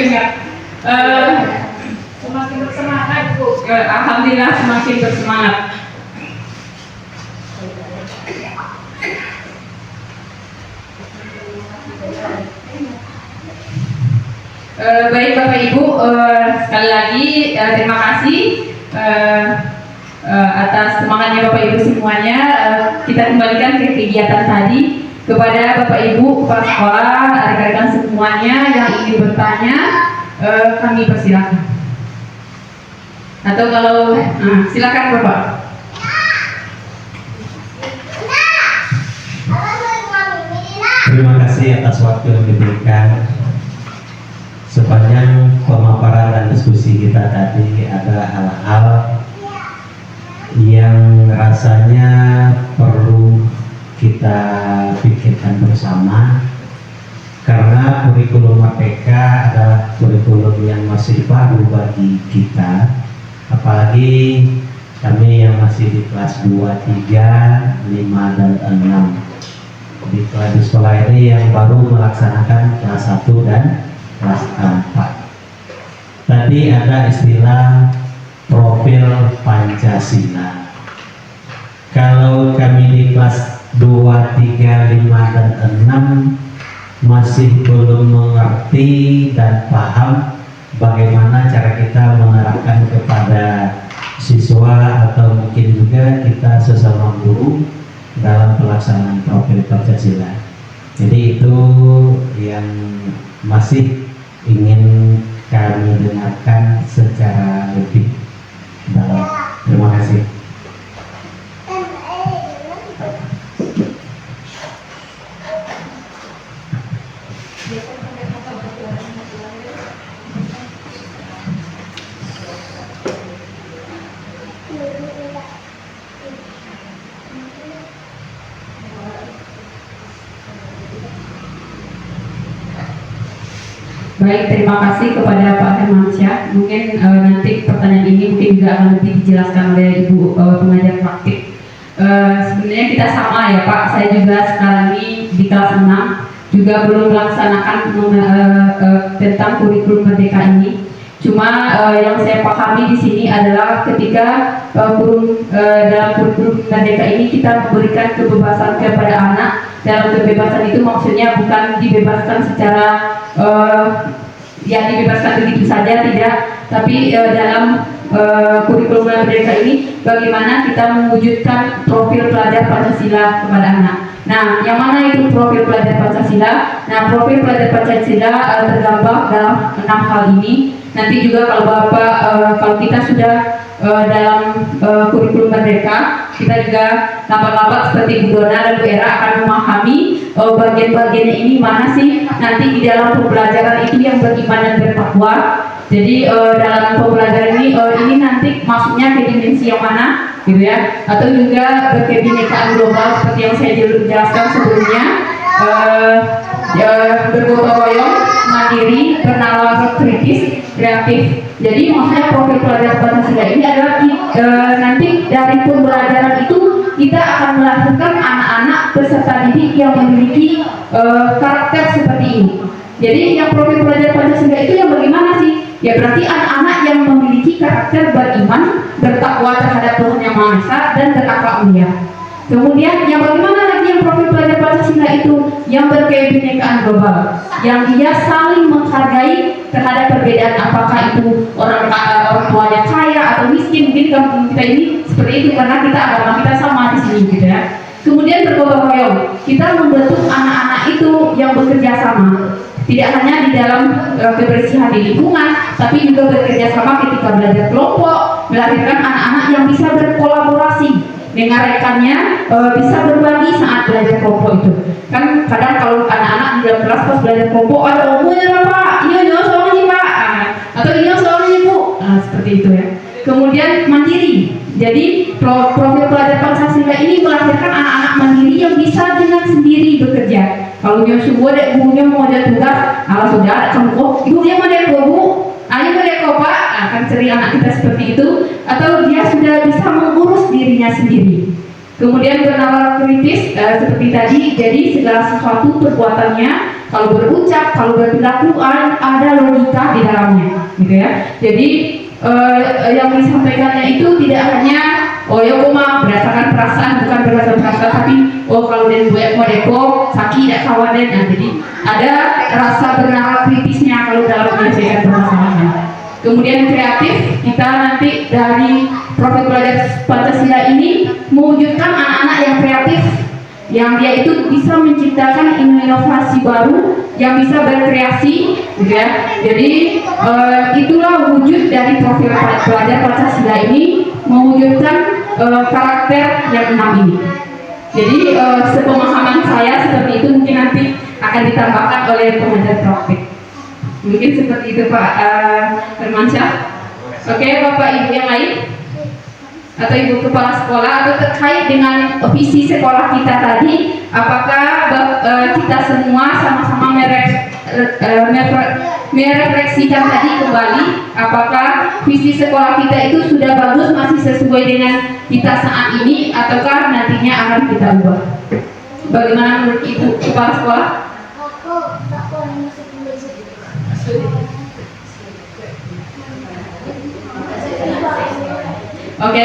mendengar. Semakin bersemangat, Bu. Alhamdulillah semakin bersemangat. Baik Bapak Ibu, sekali lagi terima kasih atas semangatnya Bapak Ibu semuanya. Kita kembalikan ke kegiatan tadi. Kepada Bapak Ibu kepala sekolah, rekan-rekan semuanya yang ingin bertanya, kami persilakan. Atau kalau silakan Bapak. Terima kasih atas waktu yang diberikan. Sepanjang pemaparan dan diskusi kita tadi ada hal-hal yang rasanya perlu kita pikirkan bersama, karena kurikulum Merdeka adalah kurikulum yang masih baru bagi kita, apalagi kami yang masih di kelas 2, 3, 5, dan 6 di sekolah ini yang baru melaksanakan kelas 1 dan kelas 4. Tadi ada istilah profil Pancasila. Kalau kami di kelas 2, 3, 5, dan 6 masih belum mengerti dan paham bagaimana cara kita menerapkan kepada siswa atau mungkin juga kita sesama guru dalam pelaksanaan profil Pancasila. Jadi itu yang masih ingin kami dengarkan secara lebih dalam. Terima kasih. Baik, terima kasih kepada Pak Hermansyah. Mungkin nanti pertanyaan ini mungkin juga akan lebih dijelaskan oleh Ibu pengajar praktik. Sebenarnya kita sama ya Pak, saya juga sekarang ini di kelas 6 juga belum melaksanakan tentang kurikulum Merdeka ini. Cuma yang saya pahami di sini adalah ketika dalam kurikulum Merdeka ini kita memberikan kebebasan kepada anak. Dalam kebebasan itu maksudnya bukan dibebaskan secara dibebaskan begitu saja, tidak, tapi dalam kurikulum Merdeka ini bagaimana kita mewujudkan profil pelajar Pancasila kepada anak. Nah, yang mana itu profil pelajar Pancasila? Nah, profil pelajar Pancasila tergambar dalam 6 hal ini. Nanti juga kalau Bapak, kalau kita sudah dalam kurikulum Merdeka, kita juga lambat-lambat seperti Bu Dona dan Bu Era akan memahami bagian-bagiannya ini mana sih nanti di dalam pembelajaran itu yang beriman dan bertakwa. Jadi dalam pembelajaran ini nanti masuknya ke dimensi yang mana, gitu ya? Atau juga berkebinekaan global seperti yang saya jelaskan sebelumnya, bergotong royong, mandiri, bernalar kritis, kreatif. Jadi maksudnya profil pelajar Pancasila ini adalah nanti dari pembelajaran itu kita akan melahirkan anak-anak peserta didik yang memiliki karakter seperti ini. Jadi yang profil pelajar Pancasila itu yang bagaimana sih? Ya berarti anak-anak yang memiliki karakter beriman, bertakwa terhadap Tuhan Yang Maha Esa dan berakhlak mulia. Kemudian yang bagaimana lagi yang profil pelajar Pancasila itu? Yang berkebinekaan global, yang dia saling menghargai terhadap perbedaan, apakah itu orang tuanya kaya atau miskin. Mungkin kampung kita ini seperti itu karena kita agama kita sama di sini, gitu ya. Kemudian bergotong royong, kita membentuk anak-anak itu yang bekerja sama, tidak hanya di dalam kebersihan di lingkungan, tapi juga bekerja sama ketika belajar kelompok, melahirkan anak-anak yang bisa berkolaborasi dengan rekannya, bisa berbagi saat belajar kelompok itu. Kan kadang kalau anak-anak di dalam kelas pas belajar kelompok, ada omongnya Pak, ini soalnya Pak, atau ini soalnya Bu, seperti itu ya. Kemudian mandiri. Jadi profil pelajar Pancasila ini melahirkan anak-anak mandiri yang bisa dengan sendiri bekerja. Kalau dia semua gurunya mau ada tugas, sudah ada kamu, ibunya mau ada Bu, ayo mau ada Pak, akan cari anak kita seperti itu. Atau dia sudah bisa mengurus dirinya sendiri. Kemudian bernalar kritis seperti tadi, jadi segala sesuatu perbuatannya, kalau berucap, kalau berperilaku ada logika di dalamnya, gitu ya. Jadi yang disampaikannya itu tidak hanya ya berdasarkan perasaan, bukan berdasarkan perasaan, tapi kalau den buat mau deko sakit tidak kawan den. Nah, jadi ada rasa bernalar kritisnya kalau dalam menyelesaikan permasalahan. Kemudian kreatif, kita nanti dari Profil Pelajar Pancasila ini mewujudkan anak-anak yang kreatif, yang dia itu bisa menciptakan inovasi baru, yang bisa berkreasi, gitu ya. Jadi itulah wujud dari Profil Pelajar Pancasila ini, mewujudkan karakter yang 6 ini. Jadi sepemahaman saya seperti itu, mungkin nanti akan ditambahkan oleh pengajar praktik. Mungkin seperti itu Pak Hermansyah. Oke, Bapak Ibu yang lain atau Ibu Kepala Sekolah, atau terkait dengan visi sekolah kita tadi, apakah kita semua sama-sama merefleksikan tadi kembali apakah visi sekolah kita itu sudah bagus, masih sesuai dengan kita saat ini, ataukah nantinya akan kita ubah? Bagaimana menurut Ibu Kepala Sekolah? Oke,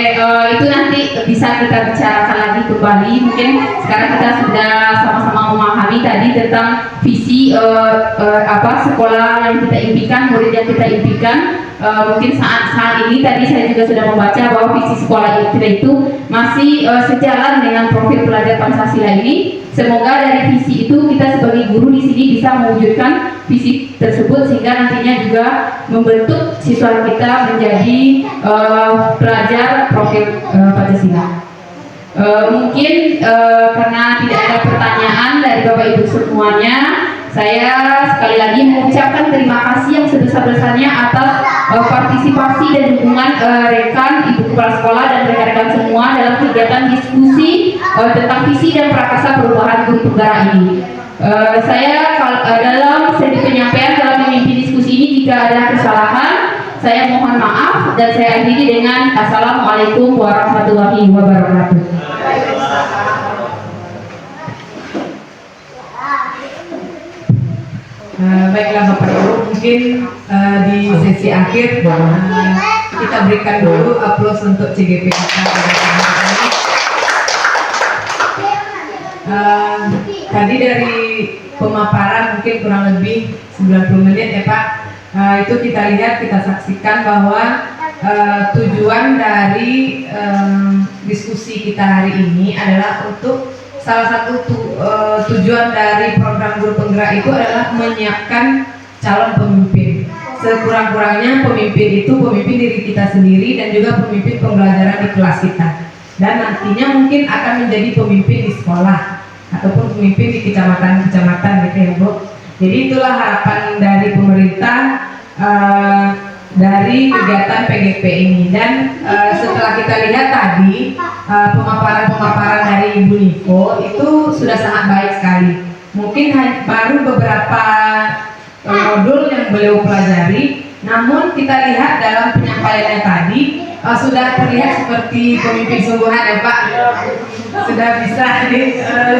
itu nanti bisa kita bicarakan lagi kembali. Mungkin sekarang kita sudah sama-sama memahami tadi tentang visi sekolah yang kita impikan, murid yang kita impikan. Mungkin saat ini tadi saya juga sudah membaca bahwa visi sekolah kita itu masih sejalan dengan Profil Pelajar Pancasila ini. Semoga dari visi itu kita sebagai guru di sini bisa mewujudkan visi tersebut, sehingga nantinya juga membentuk siswa kita menjadi pelajar Profil Pancasila. Mungkin karena tidak ada pertanyaan dari Bapak Ibu semuanya, saya sekali lagi mengucapkan terima kasih yang sebesar-besarnya atas partisipasi dan dukungan rekan, Ibu Kepala Sekolah dan rekan-rekan semua dalam kegiatan diskusi tentang visi dan prakasa perubahan guru penggerak ini. Saya dalam sesi penyampaian dalam memimpin diskusi ini, jika ada kesalahan saya mohon maaf, dan saya akhiri dengan Assalamualaikum warahmatullahi wabarakatuh. Baiklah Bapak Ibu, mungkin di sesi akhir kita berikan dulu aplaus untuk CGP kita. Tadi dari pemaparan mungkin kurang lebih 90 menit ya Pak. Itu kita lihat, kita saksikan bahwa tujuan dari diskusi kita hari ini adalah untuk salah satu tujuan dari program guru penggerak itu adalah menyiapkan calon pemimpin. Sekurang-kurangnya pemimpin itu pemimpin diri kita sendiri dan juga pemimpin pembelajaran di kelas kita. Dan nantinya mungkin akan menjadi pemimpin di sekolah ataupun pemimpin di kecamatan-kecamatan gitu ya Bu. Jadi itulah harapan dari pemerintah dari kegiatan PGP ini. Dan setelah kita lihat tadi pemaparan dari Ibu Niko itu sudah sangat baik sekali. Mungkin baru beberapa modul yang beliau pelajari, namun kita lihat dalam penyampaiannya tadi sudah terlihat seperti pemimpin sungguhan ya Pak. Sudah bisa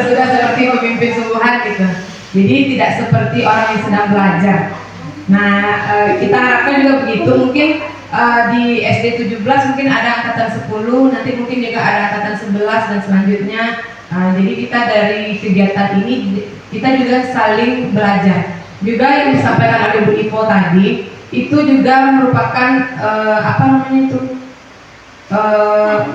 sudah seperti pemimpin sungguhan gitu. Jadi tidak seperti orang yang sedang belajar. Nah, kita harapkan juga begitu. Mungkin di SD 17 mungkin ada angkatan 10, nanti mungkin juga ada angkatan 11 dan selanjutnya. Jadi kita dari kegiatan ini kita juga saling belajar. Juga yang disampaikan oleh Bu Ipo tadi itu juga merupakan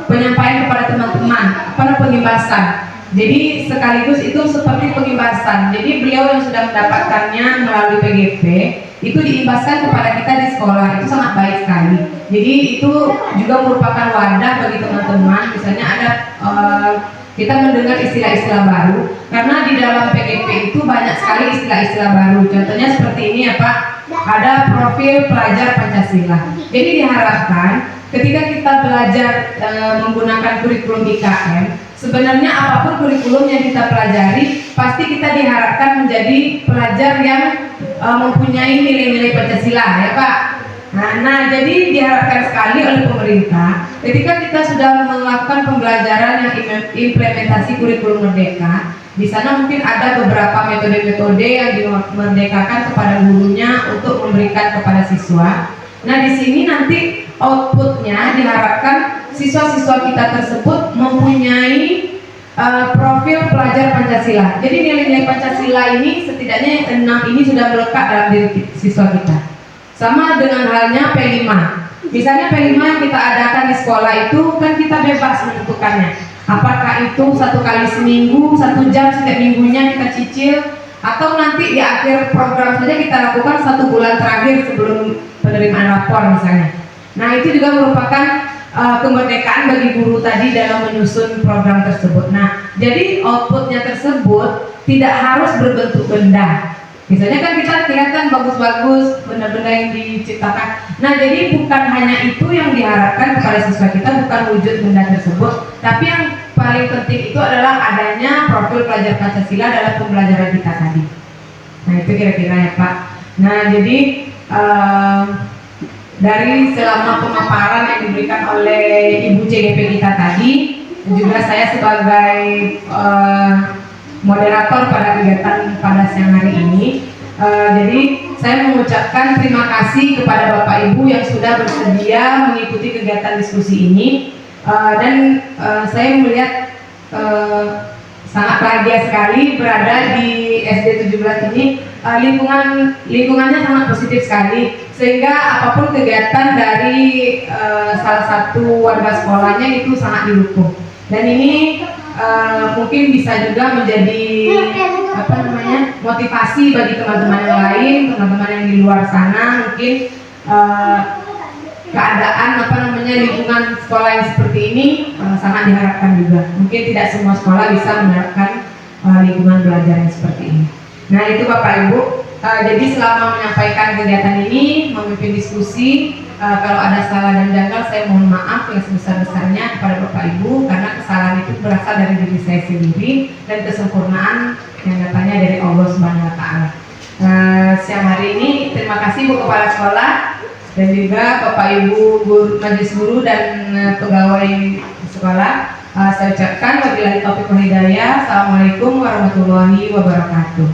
penyampaian kepada teman-teman, pengimbasan. Jadi sekaligus itu seperti pengimbasan. Jadi beliau yang sudah mendapatkannya melalui PGP itu diimbaskan kepada kita di sekolah. Itu sangat baik sekali. Jadi itu juga merupakan wadah bagi teman-teman. Misalnya ada kita mendengar istilah-istilah baru, karena di dalam PGP itu banyak sekali istilah-istilah baru. Contohnya seperti ini ya Pak, ada Profil Pelajar Pancasila. Jadi diharapkan ketika kita belajar menggunakan kurikulum IKM, sebenarnya apapun kurikulum yang kita pelajari, pasti kita diharapkan menjadi pelajar yang mempunyai nilai-nilai Pancasila ya Pak. Nah, jadi diharapkan sekali oleh pemerintah ketika kita sudah melakukan pembelajaran yang implementasi kurikulum merdeka, Di sana mungkin ada beberapa metode-metode yang dimerdekakan kepada gurunya untuk memberikan kepada siswa. Nah, di sini nanti outputnya diharapkan siswa-siswa kita tersebut mempunyai profil pelajar Pancasila. Jadi nilai-nilai Pancasila ini setidaknya 6 ini sudah melekat dalam diri siswa kita. Sama dengan halnya P5. Misalnya P5 yang kita adakan di sekolah itu kan kita bebas menentukannya. Apakah itu 1 kali seminggu, 1 jam setiap minggunya kita cicil, atau nanti di akhir program saja kita lakukan 1 bulan terakhir sebelum penerimaan rapor misalnya. Nah, itu juga merupakan kemerdekaan bagi guru tadi dalam menyusun program tersebut. Nah, jadi outputnya tersebut tidak harus berbentuk benda. Misalnya kan kita kelihatan bagus-bagus benda-benda yang diciptakan. Nah, jadi bukan hanya itu yang diharapkan kepada siswa kita, bukan wujud benda tersebut, tapi yang paling penting itu adalah adanya profil pelajar Pancasila dalam pembelajaran kita tadi. Nah, itu kira-kira ya Pak. Nah, jadi dari selama pemaparan yang diberikan oleh Ibu CGP kita tadi, juga saya sebagai moderator pada kegiatan pada siang hari ini, jadi saya mengucapkan terima kasih kepada Bapak Ibu yang sudah bersedia mengikuti kegiatan diskusi ini, dan saya melihat sangat bahagia sekali berada di SD 17 ini. Lingkungannya sangat positif sekali, sehingga apapun kegiatan dari salah satu warga sekolahnya itu sangat didukung. Dan ini mungkin bisa juga menjadi motivasi bagi teman-teman yang lain, teman-teman yang di luar sana. Mungkin keadaan lingkungan sekolah yang seperti ini sangat diharapkan juga. Mungkin tidak semua sekolah bisa menerapkan lingkungan belajar yang seperti ini. Nah, itu Bapak Ibu. Jadi selama menyampaikan kegiatan ini, memimpin diskusi, kalau ada salah dan janggal saya mohon maaf yang sebesar-besarnya kepada Bapak Ibu, karena kesalahan itu berasal dari diri saya sendiri dan kesempurnaan yang datangnya dari Allah Subhanahu wa Ta'ala. Siang hari ini terima kasih Bu Kepala Sekolah dan juga Bapak Ibu guru, majelis guru dan pegawai sekolah. Saya ucapkan wabillahi taufiq wal hidayah. Assalamualaikum warahmatullahi wabarakatuh.